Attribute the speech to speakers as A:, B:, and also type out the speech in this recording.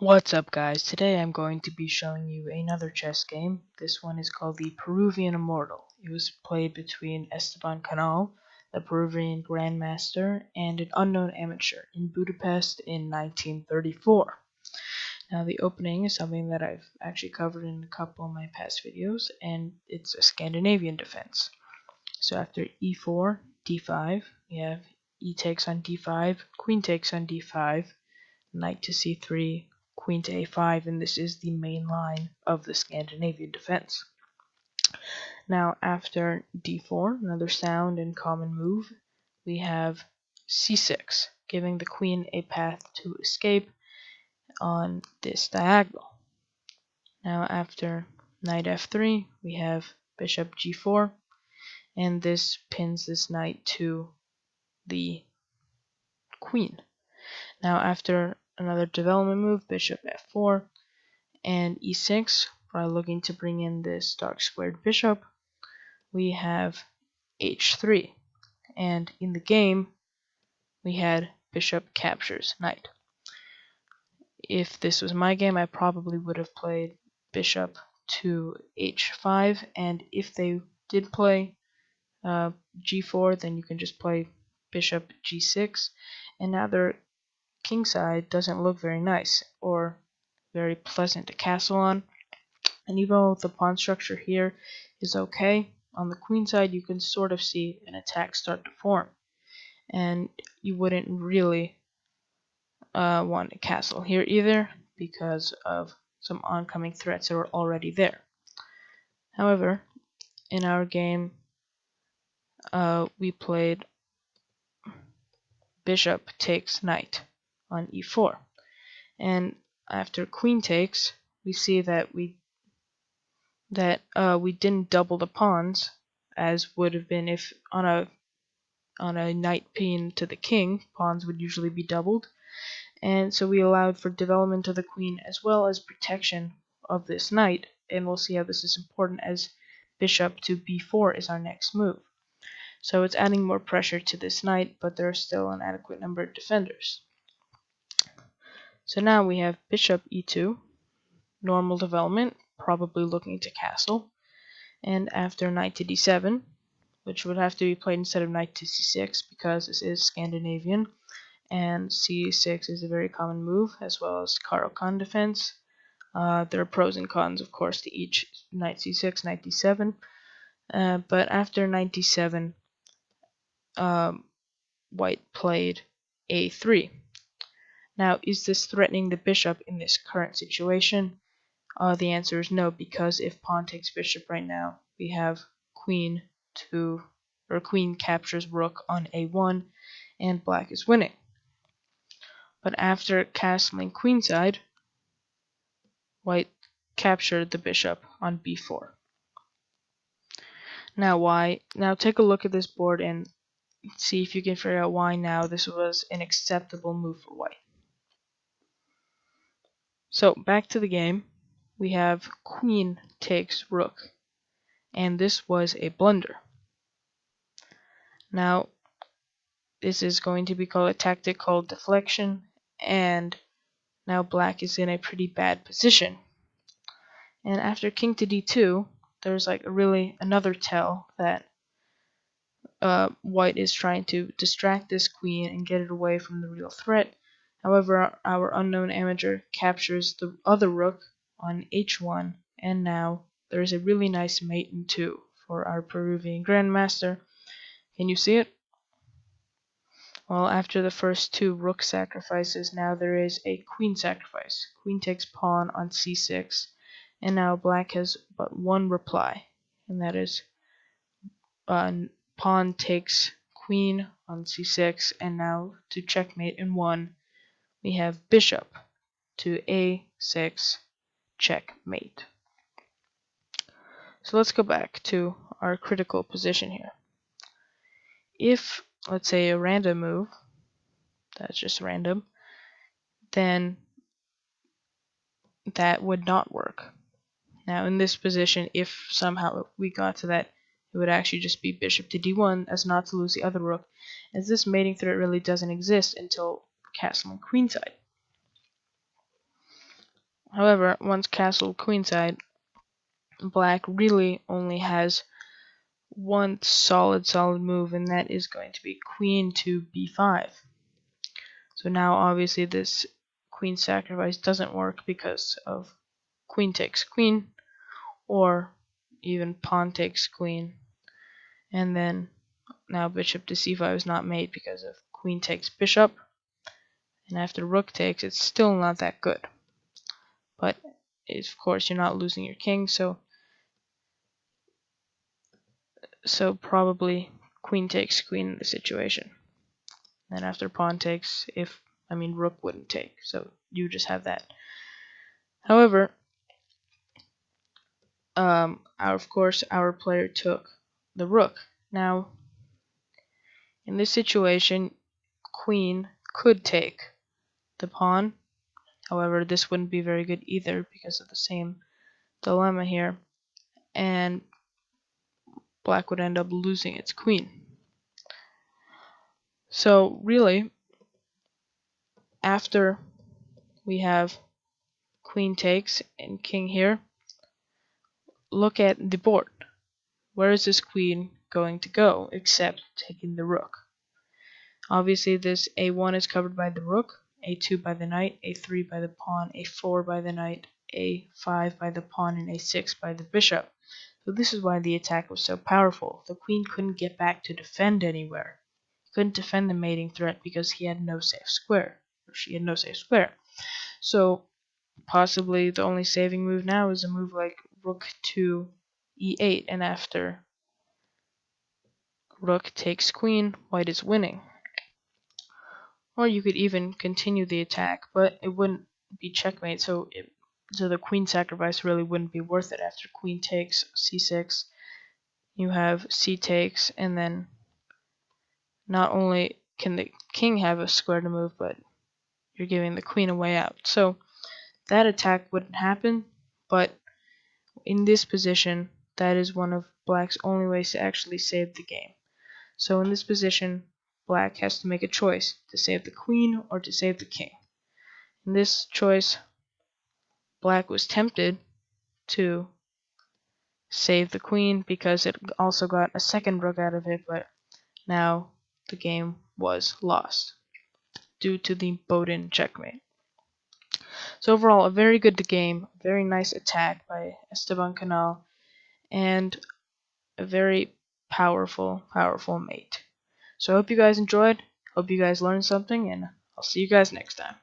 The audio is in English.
A: What's up, guys? Today I'm going to be showing you another chess game. This one is called the Peruvian Immortal. It was played between Esteban Canal, the Peruvian Grandmaster, and an unknown amateur in Budapest in 1934. Now the opening is something that I've actually covered in a couple of my past videos, and it's a Scandinavian defense. So after e4, d5, we have e takes on d5, queen takes on d5, knight to c3, queen to a5, and this is the main line of the Scandinavian defense. Now after d4, another sound and common move, we have c6, giving the queen a path to escape on this diagonal. Now after knight f3, we have bishop g4, and this pins this knight to the queen. Now after another development move, bishop f4, and e6, by looking to bring in this dark squared bishop, we have h3. And in the game, we had bishop captures knight. If this was my game, I probably would have played bishop to h5, and if they did play g4, then you can just play bishop g6, and now their king side doesn't look very nice or very pleasant to castle on. And even though the pawn structure here is okay, on the queen side you can sort of see an attack start to form, and you wouldn't really want a castle here either because of some oncoming threats that are already there. However, in our game we played bishop takes knight on e4, and after queen takes, we see that we didn't double the pawns as would have been if on a knight pinned to the king. Pawns would usually be doubled, and so we allowed for development of the queen as well as protection of this knight, and we'll see how this is important as bishop to b4 is our next move. So it's adding more pressure to this knight, but there are still an adequate number of defenders. So now we have bishop e2, normal development, probably looking to castle, and after knight to d7, which would have to be played instead of knight to c6 because this is Scandinavian, and c6 is a very common move, as well as Caro-Kann defense. There are pros and cons, of course, to each knight c6, knight d7, but after knight d7, white played a3. Now, is this threatening the bishop in this current situation? The answer is no, because if pawn takes bishop right now, we have queen captures rook on a1, and black is winning. But after castling queenside, white captured the bishop on b4. Now take a look at this board and see if you can figure out why now this was an acceptable move for white. So back to the game, we have queen takes rook, and this was a blunder. Now this is going to be called a tactic called deflection, and now black is in a pretty bad position. And after king to d2, there's like really another tell that white is trying to distract this queen and get it away from the real threat. However, our unknown amateur captures the other rook on h1, and now there's a really nice mate in 2 for our Peruvian Grandmaster. Can you see it? Well, after the first 2 rook sacrifices, now there is a queen sacrifice. Queen takes pawn on c6, and now black has but one reply, and that is pawn takes queen on c6, and now to checkmate in 1, we have bishop to a6, checkmate. So let's go back to our critical position here. If, let's say, a random move, that's just random, then that would not work. Now in this position, if somehow we got to that, it would actually just be bishop to d1 as not to lose the other rook, as this mating threat really doesn't exist until castling queenside. However, once castle queenside, black really only has one solid move, and that is going to be queen to b5. So now obviously this queen sacrifice doesn't work because of queen takes queen, or even pawn takes queen, and then now bishop to c5 is not made because of queen takes bishop, and after rook takes, it's still not that good. But of course you're not losing your king, so probably queen takes queen in the situation. And after pawn takes, rook wouldn't take, so you just have that. However, of course our player took the rook. Now, in this situation, queen could take the pawn. However, this wouldn't be very good either because of the same dilemma here, and black would end up losing its queen. So really, after we have queen takes and king here, look at the board. Where is this queen going to go except taking the rook? Obviously this a1 is covered by the rook, a2 by the knight, a3 by the pawn, a4 by the knight, a5 by the pawn, and a6 by the bishop. So this is why the attack was so powerful. The queen couldn't get back to defend anywhere. He couldn't defend the mating threat because he had no safe square, or she had no safe square. So possibly the only saving move now is a move like rook to e8, and after rook takes queen, white is winning. Or you could even continue the attack, but it wouldn't be checkmate, so the queen sacrifice really wouldn't be worth it. After queen takes c6, you have c takes, and then not only can the king have a square to move, but you're giving the queen a way out. So that attack wouldn't happen, but in this position, that is one of black's only ways to actually save the game. So in this position, black has to make a choice to save the queen or to save the king. In this choice, black was tempted to save the queen because it also got a second rook out of it, but now the game was lost due to the bowed-in checkmate. So overall, a very good game, very nice attack by Esteban Canal, and a very powerful mate. So I hope you guys enjoyed, hope you guys learned something, and I'll see you guys next time.